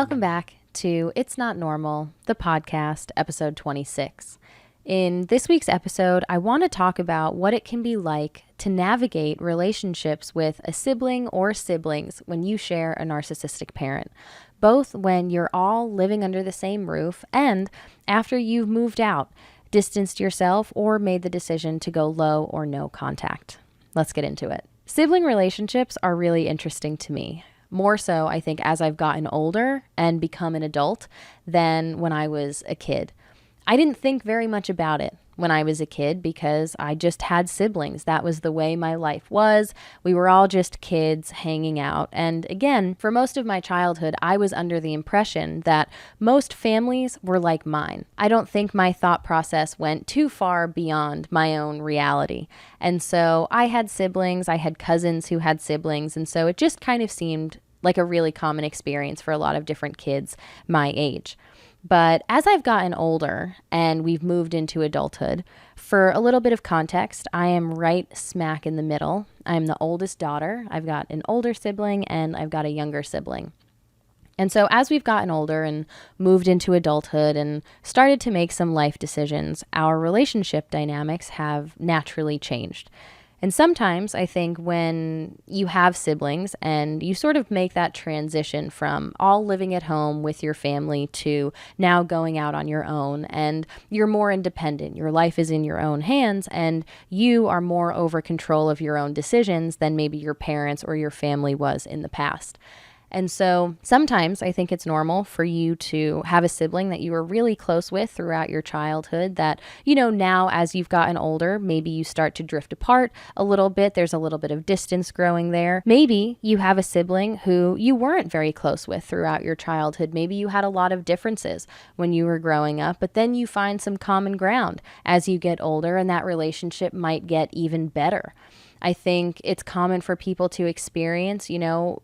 Welcome back to It's Not Normal, the podcast, episode 26. In this week's episode, I want to talk about what it can be like to navigate relationships with a sibling or siblings when you share a narcissistic parent, both when you're all living under the same roof and after you've moved out, distanced yourself, or made the decision to go low or no contact. Let's get into it. Sibling relationships are really interesting to me. More so, I think, as I've gotten older and become an adult than when I was a kid. I didn't think very much about it when I was a kid because I just had siblings. That was the way my life was. We were all just kids hanging out. And again, for most of my childhood, I was under the impression that most families were like mine. I don't think my thought process went too far beyond my own reality. And so I had siblings, I had cousins who had siblings, and so it just kind of seemed like a really common experience for a lot of different kids my age. But as I've gotten older and we've moved into adulthood, for a little bit of context, I am right smack in the middle. I'm the oldest daughter. I've got an older sibling and I've got a younger sibling. And so as we've gotten older and moved into adulthood and started to make some life decisions, our relationship dynamics have naturally changed. And sometimes I think when you have siblings and you sort of make that transition from all living at home with your family to now going out on your own and you're more independent, your life is in your own hands and you are more over control of your own decisions than maybe your parents or your family was in the past. And so sometimes I think it's normal for you to have a sibling that you were really close with throughout your childhood that, now as you've gotten older, maybe you start to drift apart a little bit. There's a little bit of distance growing there. Maybe you have a sibling who you weren't very close with throughout your childhood. Maybe you had a lot of differences when you were growing up, but then you find some common ground as you get older and that relationship might get even better. I think it's common for people to experience,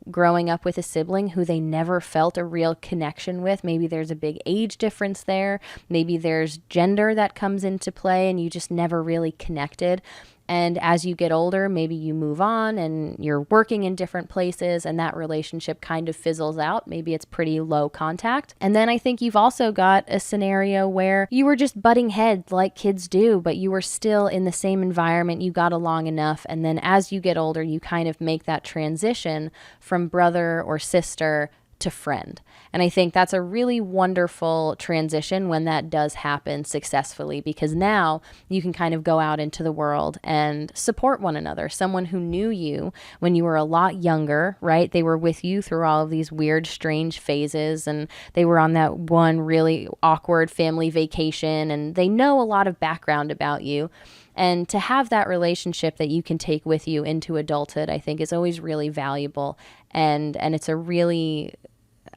growing up with a sibling who they never felt a real connection with. Maybe there's a big age difference there. Maybe there's gender that comes into play and you just never really connected. And as you get older, maybe you move on and you're working in different places and that relationship kind of fizzles out. Maybe it's pretty low contact. And then I think you've also got a scenario where you were just butting heads like kids do, but you were still in the same environment. You got along enough. And then as you get older, you kind of make that transition from brother or sister to friend. And I think that's a really wonderful transition when that does happen successfully, because now you can kind of go out into the world and support one another. Someone who knew you when you were a lot younger, right? They were with you through all of these weird, strange phases, and they were on that one really awkward family vacation, and they know a lot of background about you. And to have that relationship that you can take with you into adulthood, I think is always really valuable. And it's a really,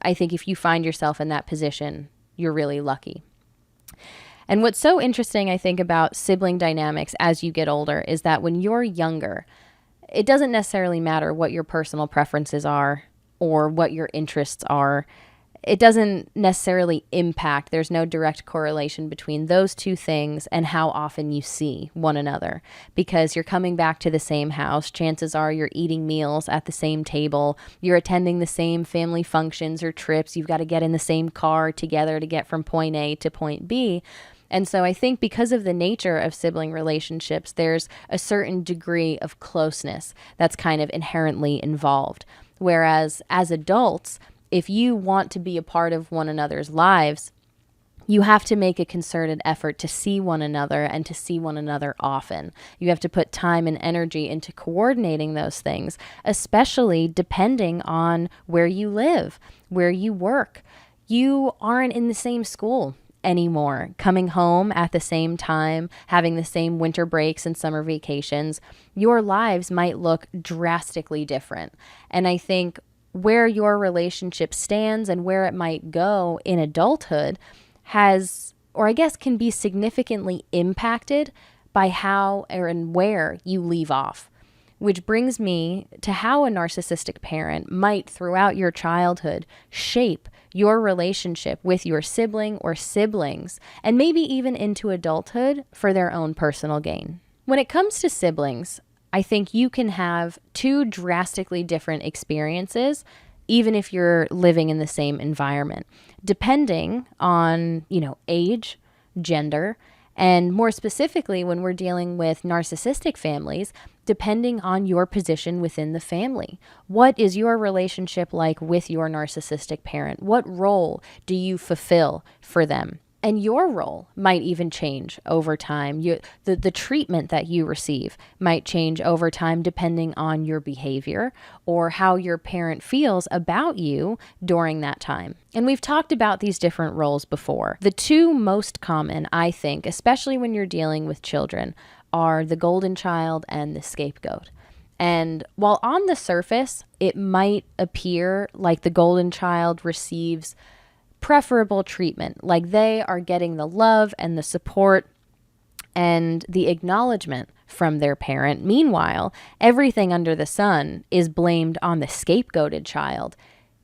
I think if you find yourself in that position, you're really lucky. And what's so interesting, I think, about sibling dynamics as you get older is that when you're younger, it doesn't necessarily matter what your personal preferences are or what your interests are. It doesn't necessarily impact. There's no direct correlation between those two things and how often you see one another, because you're coming back to the same house. Chances are you're eating meals at the same table. You're attending the same family functions or trips. You've got to get in the same car together to get from point A to point B. And so I think because of the nature of sibling relationships, there's a certain degree of closeness that's kind of inherently involved. Whereas as adults, if you want to be a part of one another's lives, you have to make a concerted effort to see one another and to see one another often. You have to put time and energy into coordinating those things, especially depending on where you live, where you work. You aren't in the same school anymore, coming home at the same time, having the same winter breaks and summer vacations. Your lives might look drastically different. And I think where your relationship stands and where it might go in adulthood has, or I guess can be significantly impacted by how and where you leave off. Which brings me to how a narcissistic parent might, throughout your childhood, shape your relationship with your sibling or siblings, and maybe even into adulthood for their own personal gain. When it comes to siblings, I think you can have two drastically different experiences even if you're living in the same environment, depending on, age, gender, and more specifically, when we're dealing with narcissistic families, depending on your position within the family. What is your relationship like with your narcissistic parent? What role do you fulfill for them? And your role might even change over time. The treatment that you receive might change over time depending on your behavior or how your parent feels about you during that time. And we've talked about these different roles before. The two most common, I think, especially when you're dealing with children, are the golden child and the scapegoat. And while on the surface, it might appear like the golden child receives preferable treatment, like they are getting the love and the support and the acknowledgement from their parent. Meanwhile, everything under the sun is blamed on the scapegoated child.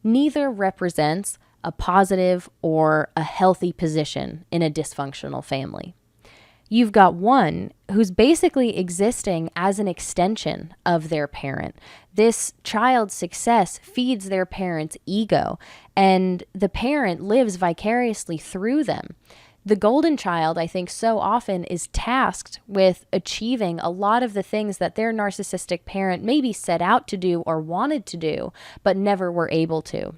Neither represents a positive or a healthy position in a dysfunctional family. You've got one who's basically existing as an extension of their parent. This child's success feeds their parent's ego, and the parent lives vicariously through them. The golden child, I think, so often is tasked with achieving a lot of the things that their narcissistic parent maybe set out to do or wanted to do, but never were able to.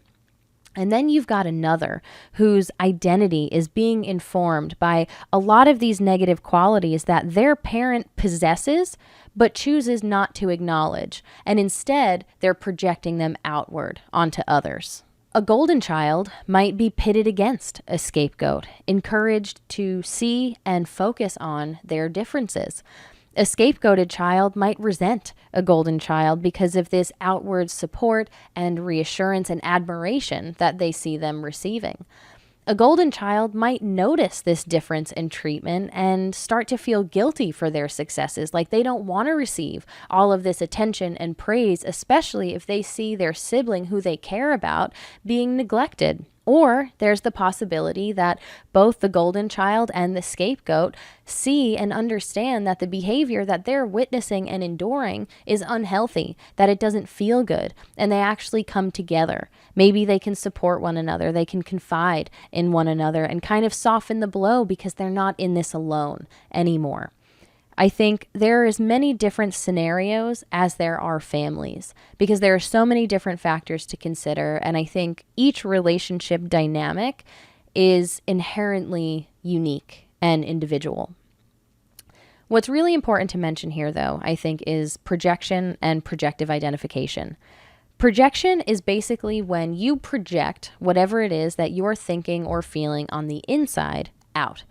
And then you've got another whose identity is being informed by a lot of these negative qualities that their parent possesses, but chooses not to acknowledge. And instead, they're projecting them outward onto others. A golden child might be pitted against a scapegoat, encouraged to see and focus on their differences. A scapegoated child might resent a golden child because of this outward support and reassurance and admiration that they see them receiving. A golden child might notice this difference in treatment and start to feel guilty for their successes, like they don't want to receive all of this attention and praise, especially if they see their sibling who they care about being neglected. Or there's the possibility that both the golden child and the scapegoat see and understand that the behavior that they're witnessing and enduring is unhealthy, that it doesn't feel good, and they actually come together. Maybe they can support one another, they can confide in one another and kind of soften the blow because they're not in this alone anymore. I think there are as many different scenarios as there are families because there are so many different factors to consider. And I think each relationship dynamic is inherently unique and individual. What's really important to mention here, though, I think, is projection and projective identification. Projection is basically when you project whatever it is that you're thinking or feeling on the inside out.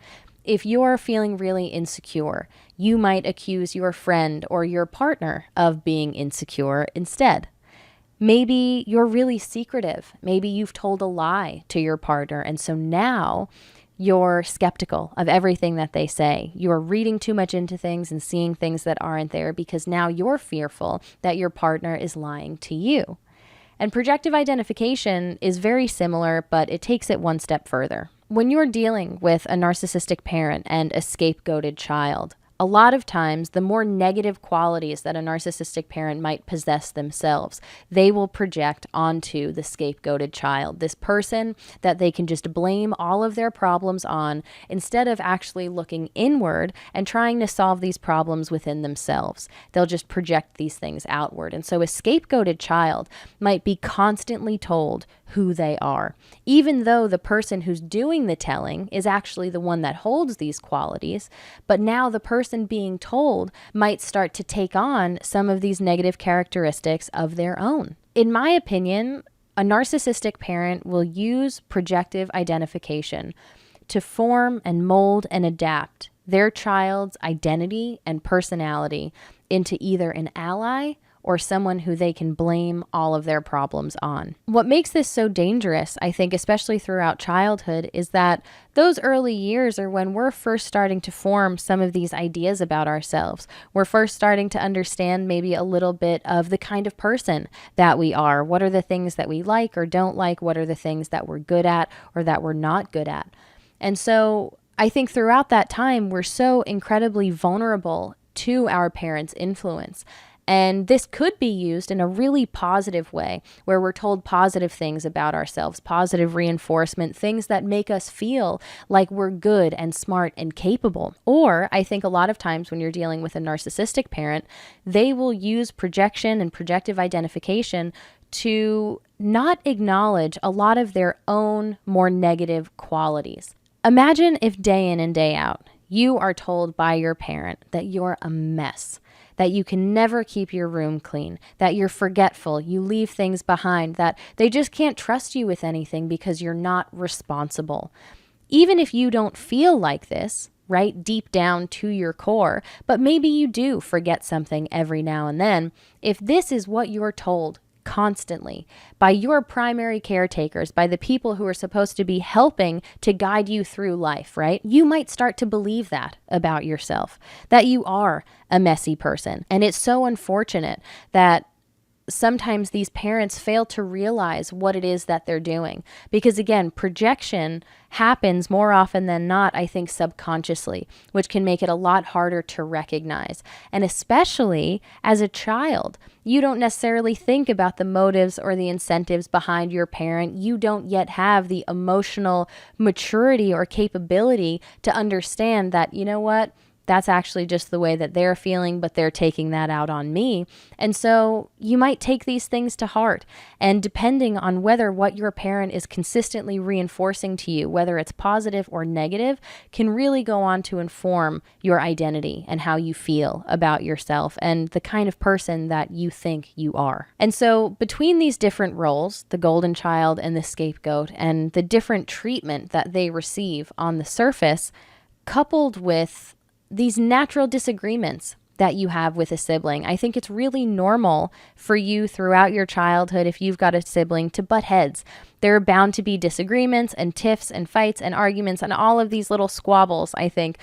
If you're feeling really insecure, you might accuse your friend or your partner of being insecure instead. Maybe you're really secretive. Maybe you've told a lie to your partner, and so now you're skeptical of everything that they say. You're reading too much into things and seeing things that aren't there because now you're fearful that your partner is lying to you. And projective identification is very similar, but it takes it one step further. When you're dealing with a narcissistic parent and a scapegoated child, a lot of times the more negative qualities that a narcissistic parent might possess themselves, they will project onto the scapegoated child, this person that they can just blame all of their problems on instead of actually looking inward and trying to solve these problems within themselves. They'll just project these things outward. And so a scapegoated child might be constantly told who they are, even though the person who's doing the telling is actually the one that holds these qualities. But now the person being told might start to take on some of these negative characteristics of their own. In my opinion, a narcissistic parent will use projective identification to form and mold and adapt their child's identity and personality into either an ally or someone who they can blame all of their problems on. What makes this so dangerous, I think, especially throughout childhood, is that those early years are when we're first starting to form some of these ideas about ourselves. We're first starting to understand maybe a little bit of the kind of person that we are. What are the things that we like or don't like? What are the things that we're good at or that we're not good at? And so I think throughout that time, we're so incredibly vulnerable to our parents' influence. And this could be used in a really positive way, where we're told positive things about ourselves, positive reinforcement, things that make us feel like we're good and smart and capable. Or I think a lot of times when you're dealing with a narcissistic parent, they will use projection and projective identification to not acknowledge a lot of their own more negative qualities. Imagine if day in and day out, you are told by your parent that you're a mess, that you can never keep your room clean, that you're forgetful, you leave things behind, that they just can't trust you with anything because you're not responsible. Even if you don't feel like this, right, deep down to your core, but maybe you do forget something every now and then, if this is what you're told constantly by your primary caretakers, by the people who are supposed to be helping to guide you through life, right? You might start to believe that about yourself, that you are a messy person. And it's so unfortunate that sometimes these parents fail to realize what it is that they're doing. Because again, projection happens more often than not, I think, subconsciously, which can make it a lot harder to recognize. And especially as a child, you don't necessarily think about the motives or the incentives behind your parent. You don't yet have the emotional maturity or capability to understand that, you know what? That's actually just the way that they're feeling, but they're taking that out on me. And so you might take these things to heart. And depending on whether what your parent is consistently reinforcing to you, whether it's positive or negative, can really go on to inform your identity and how you feel about yourself and the kind of person that you think you are. And so between these different roles, the golden child and the scapegoat, and the different treatment that they receive on the surface, coupled with these natural disagreements that you have with a sibling. I think it's really normal for you throughout your childhood, if you've got a sibling, to butt heads. There are bound to be disagreements and tiffs and fights and arguments and all of these little squabbles, I think.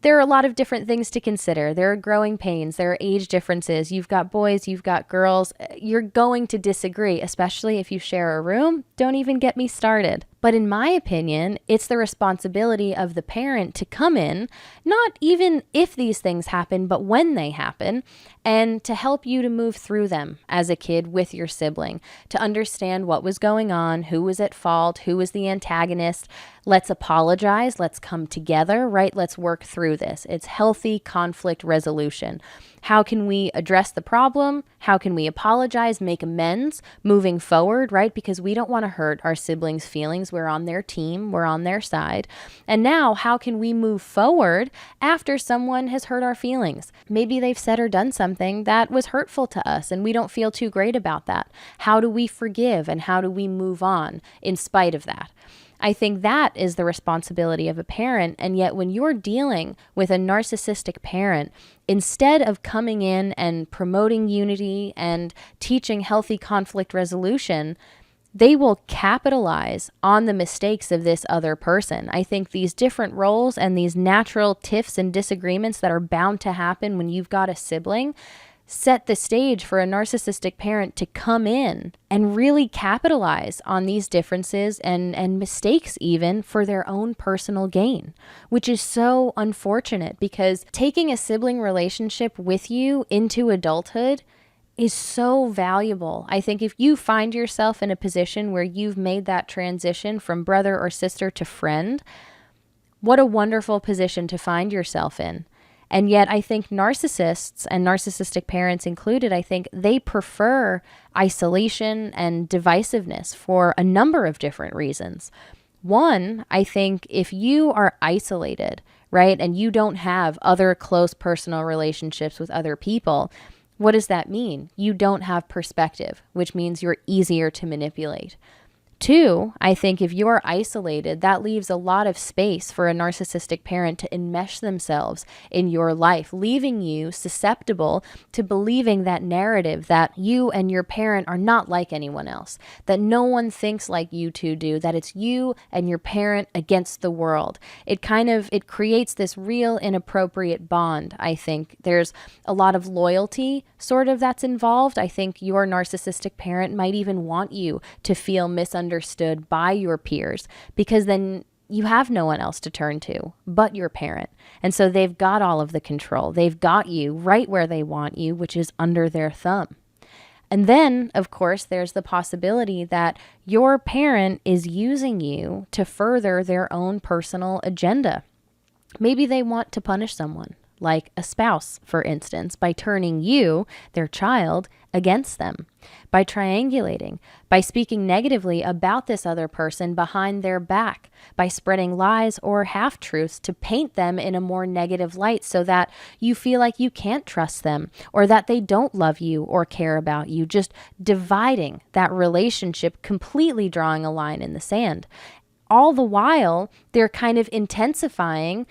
There are a lot of different things to consider. There are growing pains. There are age differences. You've got boys, you've got girls. You're going to disagree, especially if you share a room. Don't even get me started. But in my opinion, it's the responsibility of the parent to come in, not even if these things happen, but when they happen, and to help you to move through them as a kid with your sibling, to understand what was going on, who was at fault, who was the antagonist. Let's apologize. Let's come together, right? Let's work through this. It's healthy conflict resolution. How can we address the problem? How can we apologize, make amends moving forward, right? Because we don't want to hurt our siblings' feelings. We're on their team. We're on their side. And now, how can we move forward after someone has hurt our feelings? Maybe they've said or done something that was hurtful to us and we don't feel too great about that. How do we forgive and how do we move on in spite of that? I think that is the responsibility of a parent. And yet when you're dealing with a narcissistic parent, instead of coming in and promoting unity and teaching healthy conflict resolution, they will capitalize on the mistakes of this other person. I think these different roles and these natural tiffs and disagreements that are bound to happen when you've got a sibling set the stage for a narcissistic parent to come in and really capitalize on these differences and mistakes even for their own personal gain, which is so unfortunate because taking a sibling relationship with you into adulthood is so valuable. I think if you find yourself in a position where you've made that transition from brother or sister to friend, what a wonderful position to find yourself in. And yet I think narcissists and narcissistic parents included, I think they prefer isolation and divisiveness for a number of different reasons. One, I think if you are isolated, right, and you don't have other close personal relationships with other people, what does that mean? You don't have perspective, which means you're easier to manipulate. Two, I think if you're isolated, that leaves a lot of space for a narcissistic parent to enmesh themselves in your life, leaving you susceptible to believing that narrative that you and your parent are not like anyone else, that no one thinks like you two do, that it's you and your parent against the world. It creates this real inappropriate bond, I think. There's a lot of loyalty sort of that's involved. I think your narcissistic parent might even want you to feel misunderstood by your peers, because then you have no one else to turn to but your parent. And so they've got all of the control. They've got you right where they want you, which is under their thumb. And then, of course, there's the possibility that your parent is using you to further their own personal agenda. Maybe they want to punish someone, like a spouse, for instance, by turning you, their child, against them, by triangulating, by speaking negatively about this other person behind their back, by spreading lies or half-truths to paint them in a more negative light so that you feel like you can't trust them or that they don't love you or care about you, just dividing that relationship, completely drawing a line in the sand. All the while, they're kind of intensifying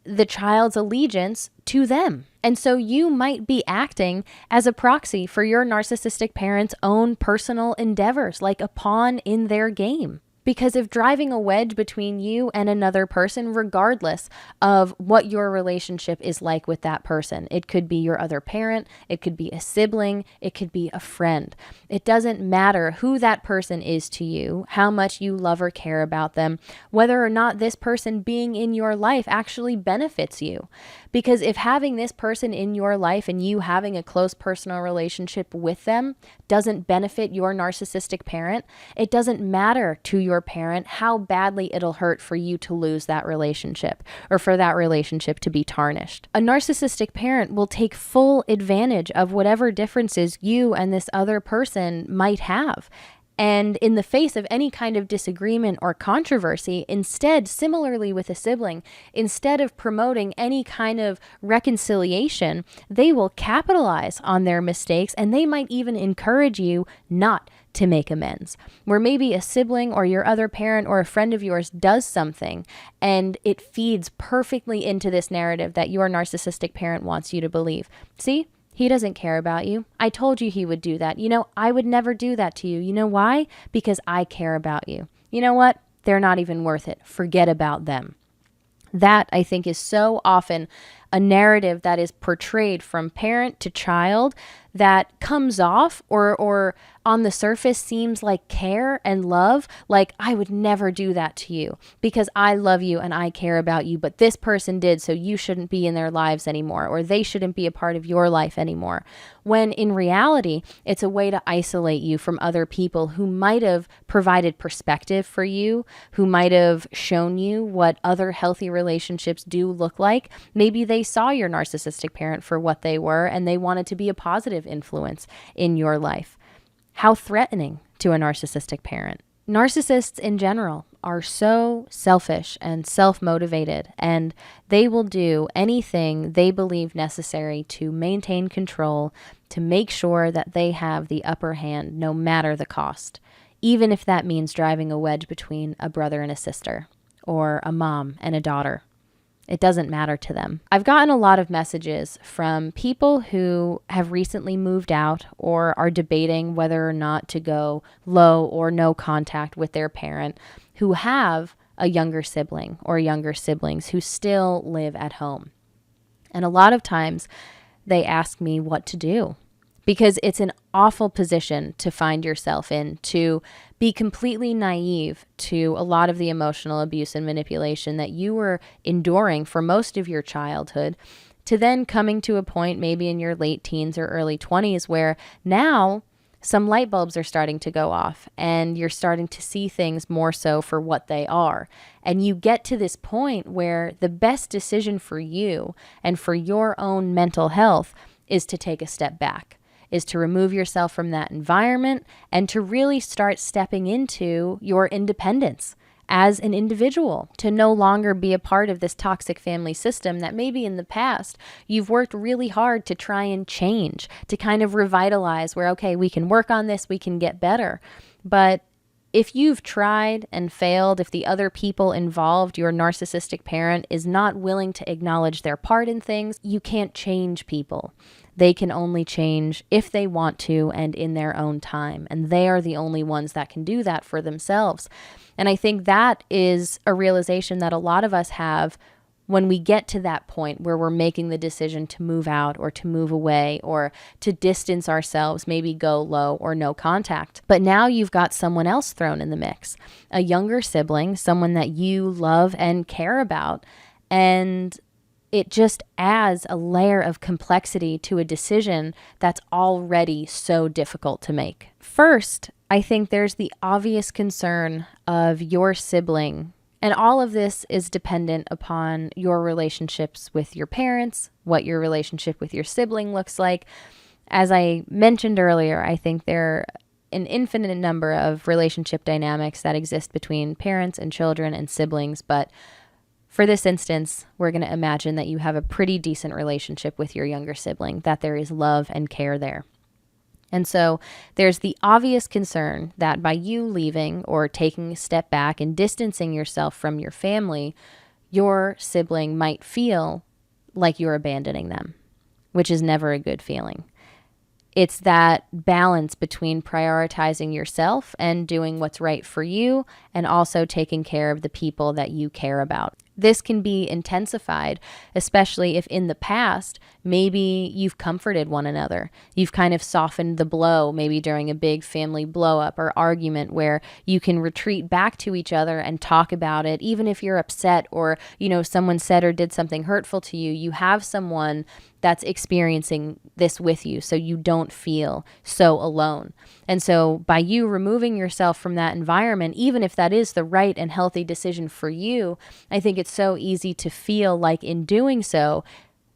the child's allegiance to them. And so you might be acting as a proxy for your narcissistic parent's own personal endeavors, like a pawn in their game. Because if driving a wedge between you and another person, regardless of what your relationship is like with that person, it could be your other parent, it could be a sibling, it could be a friend. It doesn't matter who that person is to you, how much you love or care about them, whether or not this person being in your life actually benefits you. Because if having this person in your life and you having a close personal relationship with them doesn't benefit your narcissistic parent, it doesn't matter to your parent how badly it'll hurt for you to lose that relationship or for that relationship to be tarnished. A narcissistic parent will take full advantage of whatever differences you and this other person might have. And in the face of any kind of disagreement or controversy, instead, similarly with a sibling, instead of promoting any kind of reconciliation, they will capitalize on their mistakes and they might even encourage you not to make amends. Where maybe a sibling or your other parent or a friend of yours does something and it feeds perfectly into this narrative that your narcissistic parent wants you to believe. See? He doesn't care about you. I told you he would do that. I would never do that to you. You know why? Because I care about you. You know what? They're not even worth it. Forget about them. That, I think, is so often a narrative that is portrayed from parent to child that comes off or on the surface seems like care and love, like I would never do that to you because I love you and I care about you, but this person did, so you shouldn't be in their lives anymore, or they shouldn't be a part of your life anymore. When in reality, it's a way to isolate you from other people who might have provided perspective for you, who might have shown you what other healthy relationships do look like. Maybe they saw your narcissistic parent for what they were and they wanted to be a positive influence in your life. How threatening to a narcissistic parent. Narcissists in general are so selfish and self-motivated, and they will do anything they believe necessary to maintain control, to make sure that they have the upper hand no matter the cost, even if that means driving a wedge between a brother and a sister, or a mom and a daughter. It doesn't matter to them. I've gotten a lot of messages from people who have recently moved out or are debating whether or not to go low or no contact with their parent, who have a younger sibling or younger siblings who still live at home. And a lot of times they ask me what to do, because it's an awful position to find yourself in, to be completely naive to a lot of the emotional abuse and manipulation that you were enduring for most of your childhood, to then coming to a point maybe in your late teens or early 20s where now some light bulbs are starting to go off and you're starting to see things more so for what they are. And you get to this point where the best decision for you and for your own mental health is to take a step back, is to remove yourself from that environment and to really start stepping into your independence as an individual, to no longer be a part of this toxic family system that maybe in the past you've worked really hard to try and change, to kind of revitalize where, okay, we can work on this, we can get better. But if you've tried and failed, if the other people involved, your narcissistic parent, is not willing to acknowledge their part in things, you can't change people. They can only change if they want to and in their own time. And they are the only ones that can do that for themselves. And I think that is a realization that a lot of us have when we get to that point where we're making the decision to move out or to move away or to distance ourselves, maybe go low or no contact. But now you've got someone else thrown in the mix, a younger sibling, someone that you love and care about. And it just adds a layer of complexity to a decision that's already so difficult to make. First, I think there's the obvious concern of your sibling, and all of this is dependent upon your relationships with your parents, what your relationship with your sibling looks like. As I mentioned earlier, I think there are an infinite number of relationship dynamics that exist between parents and children and siblings, but for this instance, we're going to imagine that you have a pretty decent relationship with your younger sibling, that there is love and care there. And so there's the obvious concern that by you leaving or taking a step back and distancing yourself from your family, your sibling might feel like you're abandoning them, which is never a good feeling. It's that balance between prioritizing yourself and doing what's right for you and also taking care of the people that you care about. This can be intensified, especially if in the past, maybe you've comforted one another. You've kind of softened the blow, maybe during a big family blow up or argument where you can retreat back to each other and talk about it. Even if you're upset or, someone said or did something hurtful to you, you have someone that's experiencing this with you so you don't feel so alone. And so by you removing yourself from that environment, even if that is the right and healthy decision for you, I think it's so easy to feel like in doing so,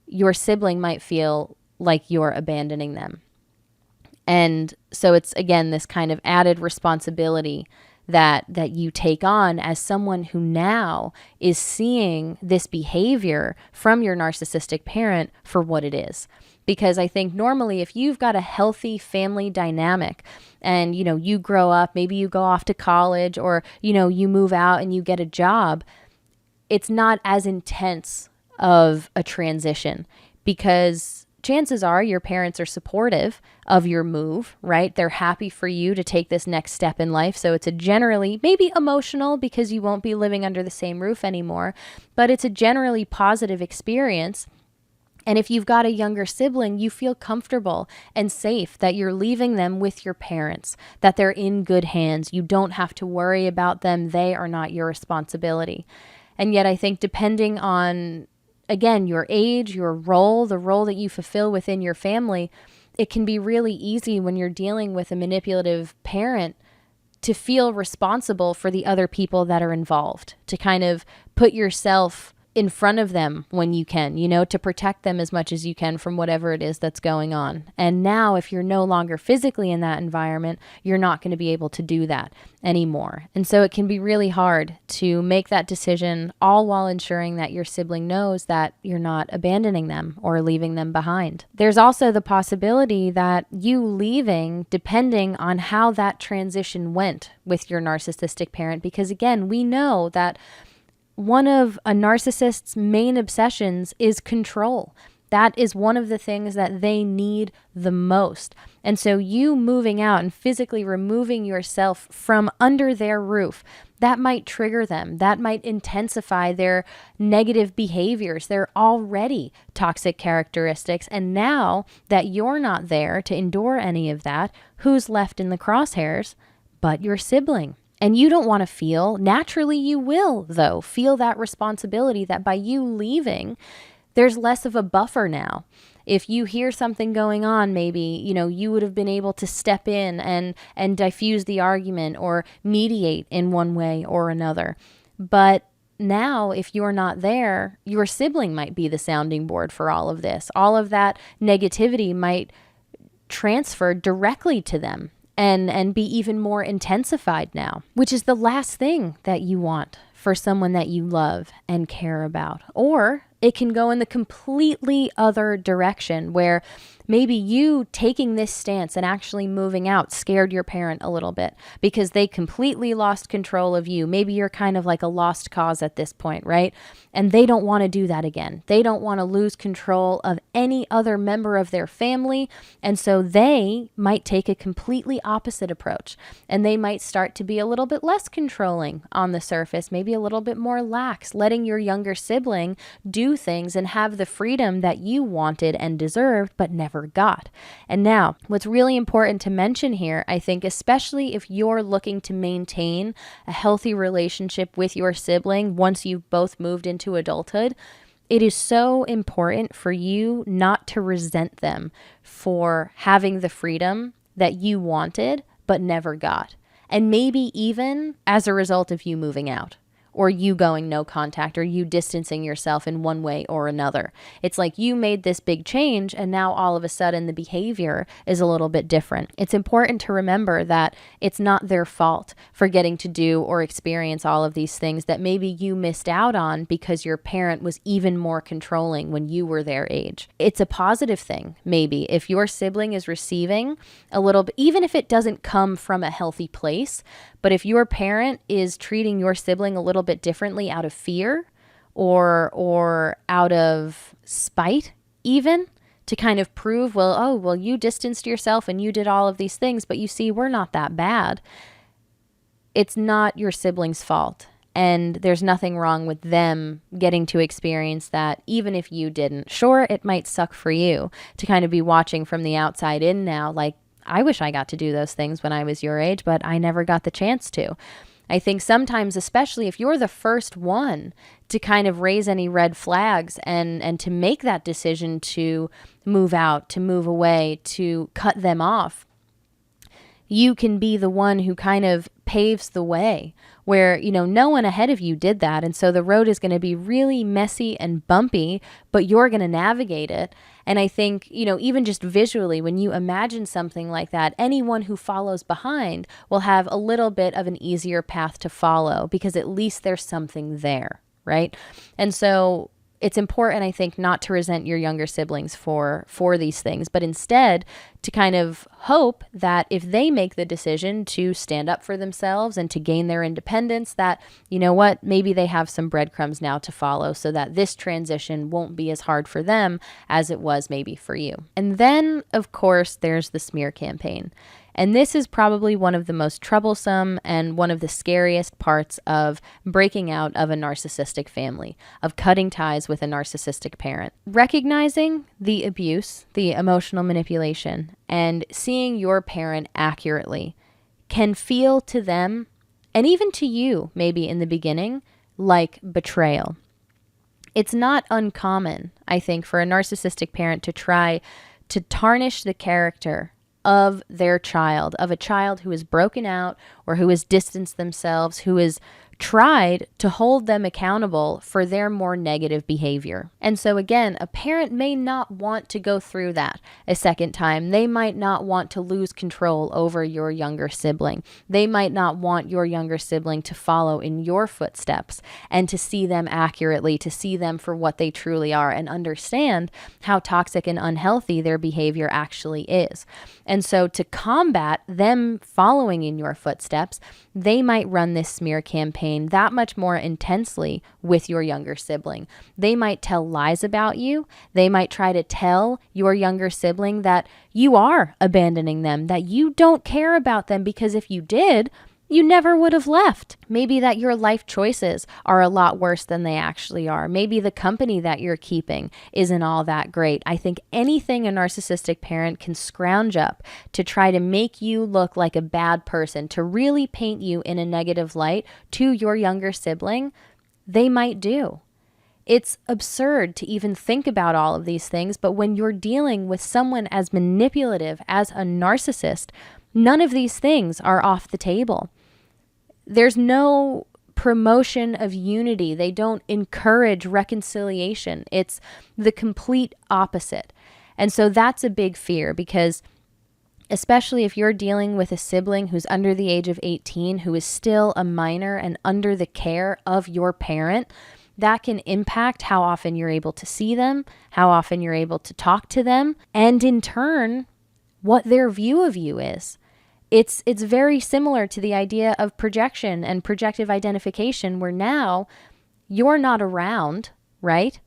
your sibling might feel like you're abandoning them. And so it's, again, this kind of added responsibility that you take on as someone who now is seeing this behavior from your narcissistic parent for what it is. Because I think normally if you've got a healthy family dynamic and, you grow up, maybe you go off to college or, you move out and you get a job, it's not as intense of a transition because chances are your parents are supportive of your move, right? They're happy for you to take this next step in life. So it's a generally, maybe emotional because you won't be living under the same roof anymore, but it's a generally positive experience. And if you've got a younger sibling, you feel comfortable and safe that you're leaving them with your parents, that they're in good hands. You don't have to worry about them. They are not your responsibility. And yet I think depending on, again, your age, your role, the role that you fulfill within your family, it can be really easy when you're dealing with a manipulative parent to feel responsible for the other people that are involved, to kind of put yourself in front of them when you can, to protect them as much as you can from whatever it is that's going on. And now if you're no longer physically in that environment, you're not going to be able to do that anymore. And so it can be really hard to make that decision all while ensuring that your sibling knows that you're not abandoning them or leaving them behind. There's also the possibility that you leaving, depending on how that transition went with your narcissistic parent, because again, we know that one of a narcissist's main obsessions is control. That is one of the things that they need the most. And so you moving out and physically removing yourself from under their roof, that might trigger them. That might intensify their negative behaviors, their already toxic characteristics. And now that you're not there to endure any of that, who's left in the crosshairs but your sibling? And you don't want to feel, naturally you will, though, feel that responsibility that by you leaving, there's less of a buffer now. If you hear something going on, maybe, you would have been able to step in and diffuse the argument or mediate in one way or another. But now, if you're not there, your sibling might be the sounding board for all of this. All of that negativity might transfer directly to them. And be even more intensified now, which is the last thing that you want for someone that you love and care about. Or It can go in the completely other direction where maybe you taking this stance and actually moving out scared your parent a little bit because they completely lost control of you. Maybe you're kind of like a lost cause at this point, right? And they don't want to do that again. They don't want to lose control of any other member of their family. And so they might take a completely opposite approach, and they might start to be a little bit less controlling on the surface, maybe a little bit more lax, letting your younger sibling do things and have the freedom that you wanted and deserved, but never got. And now, what's really important to mention here, I think, especially if you're looking to maintain a healthy relationship with your sibling once you've both moved into adulthood, it is so important for you not to resent them for having the freedom that you wanted but never got. And maybe even as a result of you moving out, or you going no contact, or you distancing yourself in one way or another. It's like you made this big change and now all of a sudden the behavior is a little bit different. It's important to remember that it's not their fault for getting to do or experience all of these things that maybe you missed out on because your parent was even more controlling when you were their age. It's a positive thing, maybe, if your sibling is receiving a little bit, even if it doesn't come from a healthy place, but if your parent is treating your sibling a little bit differently out of fear or out of spite, even to kind of prove, well, you distanced yourself and you did all of these things, but you see, we're not that bad. It's not your sibling's fault. And there's nothing wrong with them getting to experience that, even if you didn't. Sure, it might suck for you to kind of be watching from the outside in now, like, I wish I got to do those things when I was your age, but I never got the chance to. I think sometimes, especially if you're the first one to kind of raise any red flags and to make that decision to move out, to move away, to cut them off, you can be the one who kind of paves the way where, no one ahead of you did that. And so the road is going to be really messy and bumpy, but you're going to navigate it. And I think, even just visually, when you imagine something like that, anyone who follows behind will have a little bit of an easier path to follow because at least there's something there, right? And so it's important, I think, not to resent your younger siblings for these things, but instead to kind of hope that if they make the decision to stand up for themselves and to gain their independence, that, maybe they have some breadcrumbs now to follow so that this transition won't be as hard for them as it was maybe for you. And then, of course, there's the smear campaign. And this is probably one of the most troublesome and one of the scariest parts of breaking out of a narcissistic family, of cutting ties with a narcissistic parent. Recognizing the abuse, the emotional manipulation, and seeing your parent accurately can feel to them, and even to you maybe in the beginning, like betrayal. It's not uncommon, I think, for a narcissistic parent to try to tarnish the character of their child, of a child who is broken out or who has distanced themselves, who is tried to hold them accountable for their more negative behavior. And so again, a parent may not want to go through that a second time. They might not want to lose control over your younger sibling. They might not want your younger sibling to follow in your footsteps and to see them accurately, to see them for what they truly are and understand how toxic and unhealthy their behavior actually is. And so to combat them following in your footsteps, they might run this smear campaign that much more intensely with your younger sibling. They might tell lies about you. They might try to tell your younger sibling that you are abandoning them, that you don't care about them because if you did, you never would have left. Maybe that your life choices are a lot worse than they actually are. Maybe the company that you're keeping isn't all that great. I think anything a narcissistic parent can scrounge up to try to make you look like a bad person, to really paint you in a negative light to your younger sibling, they might do. It's absurd to even think about all of these things, but when you're dealing with someone as manipulative as a narcissist, none of these things are off the table. There's no promotion of unity. They don't encourage reconciliation. It's the complete opposite. And so that's a big fear because especially if you're dealing with a sibling who's under the age of 18, who is still a minor and under the care of your parent, that can impact how often you're able to see them, how often you're able to talk to them, and in turn, what their view of you is. It's very similar to the idea of projection and projective identification, where now you're not around, right?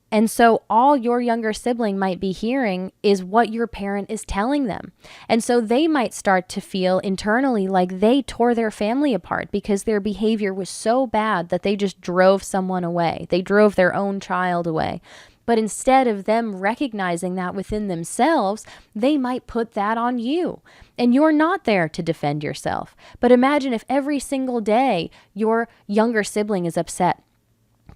And so all your younger sibling might be hearing is what your parent is telling them. And so they might start to feel internally like they tore their family apart because their behavior was so bad that they just drove someone away. They drove their own child away. But instead of them recognizing that within themselves, they might put that on you. And you're not there to defend yourself. But imagine if every single day your younger sibling is upset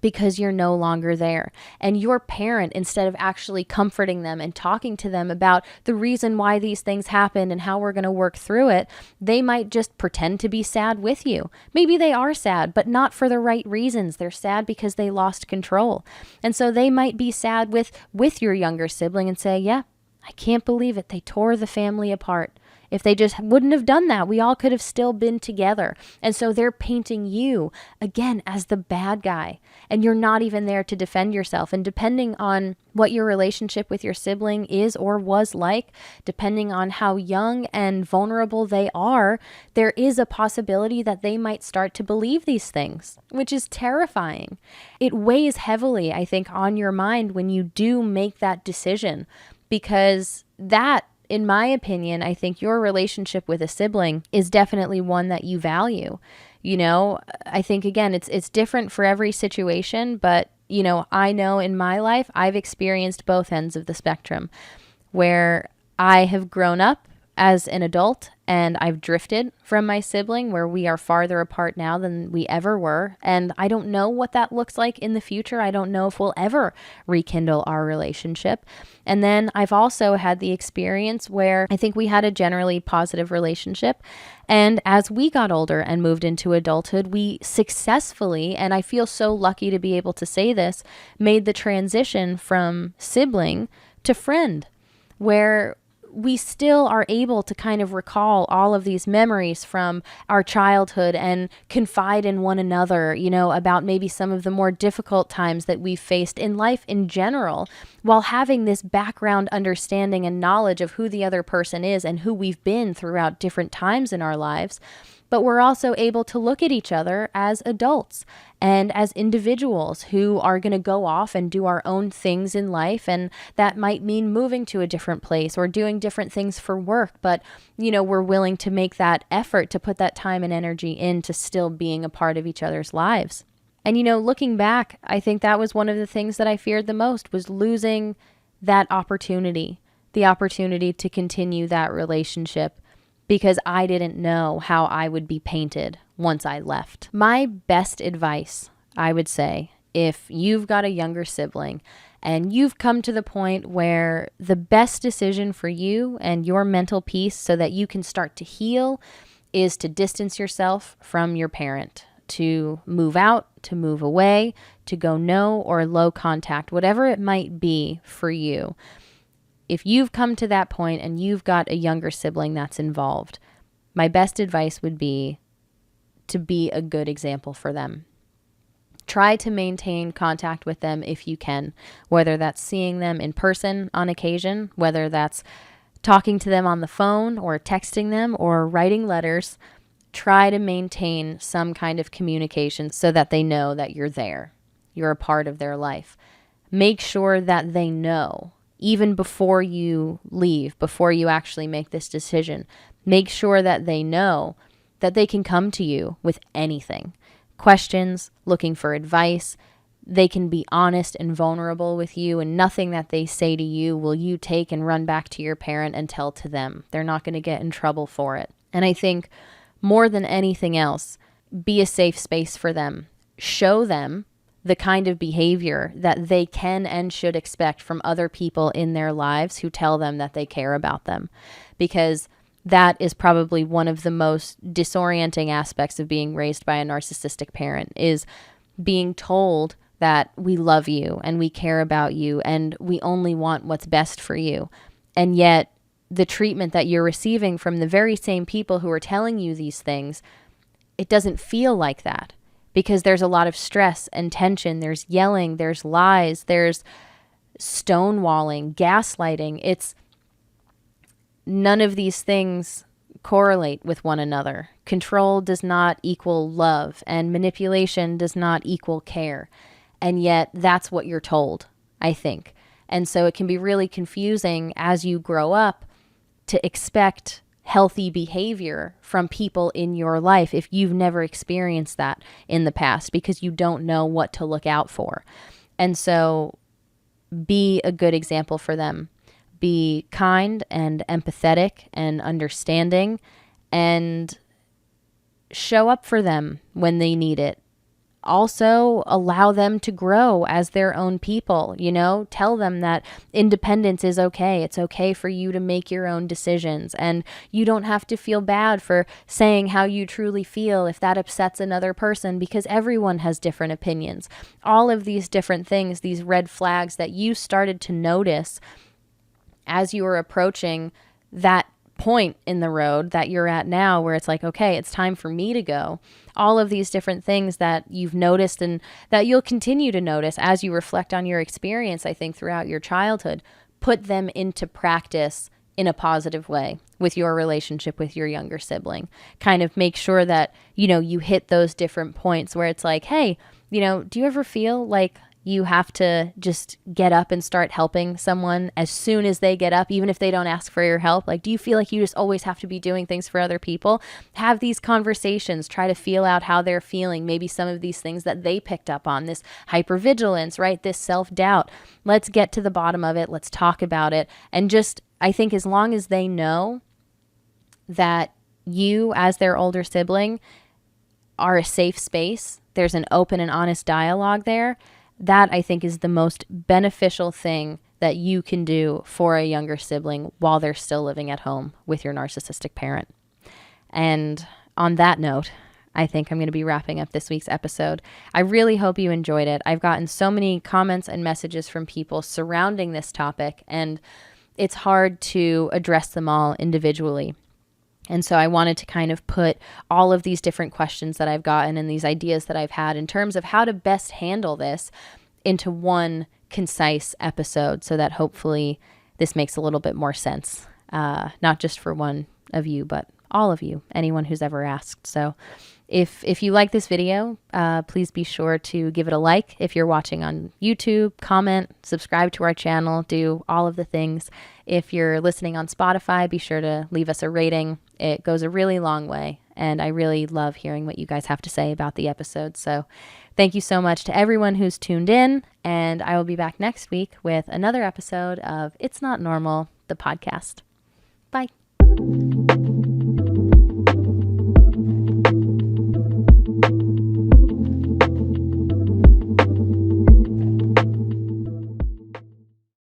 because you're no longer there. And your parent, instead of actually comforting them and talking to them about the reason why these things happened and how we're going to work through it, they might just pretend to be sad with you. Maybe they are sad, but not for the right reasons. They're sad because they lost control. And so they might be sad with your younger sibling and say, yeah, I can't believe it. They tore the family apart. If they just wouldn't have done that, we all could have still been together. And so they're painting you, again, as the bad guy. And you're not even there to defend yourself. And depending on what your relationship with your sibling is or was like, depending on how young and vulnerable they are, there is a possibility that they might start to believe these things, which is terrifying. It weighs heavily, I think, on your mind when you do make that decision, because that, in my opinion, I think your relationship with a sibling is definitely one that you value. You know, I think, again, it's different for every situation, but, you know, I know in my life, I've experienced both ends of the spectrum where I have grown up as an adult and I've drifted from my sibling, where we are farther apart now than we ever were. And I don't know what that looks like in the future. I don't know if we'll ever rekindle our relationship. And then I've also had the experience where I think we had a generally positive relationship. And as we got older and moved into adulthood, we successfully, and I feel so lucky to be able to say this, made the transition from sibling to friend, where we still are able to kind of recall all of these memories from our childhood and confide in one another, you know, about maybe some of the more difficult times that we've faced in life in general, while having this background understanding and knowledge of who the other person is and who we've been throughout different times in our lives. But we're also able to look at each other as adults and as individuals who are going to go off and do our own things in life. And that might mean moving to a different place or doing different things for work. But, you know, we're willing to make that effort to put that time and energy into still being a part of each other's lives. And, you know, looking back, I think that was one of the things that I feared the most, was losing that opportunity, the opportunity to continue that relationship, because I didn't know how I would be painted once I left. My best advice, I would say, if you've got a younger sibling and you've come to the point where the best decision for you and your mental peace so that you can start to heal is to distance yourself from your parent, to move out, to move away, to go no or low contact, whatever it might be for you. If you've come to that point and you've got a younger sibling that's involved, my best advice would be to be a good example for them. Try to maintain contact with them if you can, whether that's seeing them in person on occasion, whether that's talking to them on the phone or texting them or writing letters. Try to maintain some kind of communication so that they know that you're there. You're a part of their life. Make sure that they know, even before you leave, before you actually make this decision, make sure that they know that they can come to you with anything. Questions, looking for advice. They can be honest and vulnerable with you, and nothing that they say to you will you take and run back to your parent and tell to them. They're not going to get in trouble for it. And I think more than anything else, be a safe space for them. Show them the kind of behavior that they can and should expect from other people in their lives who tell them that they care about them. Because that is probably one of the most disorienting aspects of being raised by a narcissistic parent, is being told that we love you and we care about you and we only want what's best for you. And yet the treatment that you're receiving from the very same people who are telling you these things, it doesn't feel like that. because there's a lot of stress and tension. There's yelling, there's lies, there's stonewalling, gaslighting. It's none of these things correlate with one another. Control does not equal love, and manipulation does not equal care. And yet that's what you're told, I think. And so it can be really confusing as you grow up to expect healthy behavior from people in your life if you've never experienced that in the past, because you don't know what to look out for. And so be a good example for them. Be kind and empathetic and understanding, and show up for them when they need it. Also, allow them to grow as their own people. Tell them that independence is okay. It's okay for you to make your own decisions, and you don't have to feel bad for saying how you truly feel if that upsets another person, because everyone has different opinions. All of these different things, these red flags that you started to notice as you were approaching that point in the road that you're at now, where it's like, okay, it's time for me to go. All of these different things that you've noticed and that you'll continue to notice as you reflect on your experience, I think, throughout your childhood, put them into practice in a positive way with your relationship with your younger sibling. Kind of make sure that, you hit those different points where it's like, hey, do you ever feel like you have to just get up and start helping someone as soon as they get up, even if they don't ask for your help? Like, do you feel like you just always have to be doing things for other people? Have these conversations, try to feel out how they're feeling. Maybe some of these things that they picked up on, this hypervigilance, right? This self-doubt. Let's get to the bottom of it. Let's talk about it. And just, I think as long as they know that you, as their older sibling, are a safe space, there's an open and honest dialogue there, that I think is the most beneficial thing that you can do for a younger sibling while they're still living at home with your narcissistic parent. And on that note, I think I'm going to be wrapping up this week's episode. I really hope you enjoyed it. I've gotten so many comments and messages from people surrounding this topic, and it's hard to address them all individually. And so I wanted to kind of put all of these different questions that I've gotten and these ideas that I've had in terms of how to best handle this into one concise episode, so that hopefully this makes a little bit more sense, not just for one of you, but all of you, anyone who's ever asked. So if you like this video, please be sure to give it a like. If you're watching on YouTube, comment, subscribe to our channel, do all of the things. If you're listening on Spotify, be sure to leave us a rating. It goes a really long way, and I really love hearing what you guys have to say about the episode. So thank you so much to everyone who's tuned in, and I will be back next week with another episode of It's Not Normal, the podcast. Bye.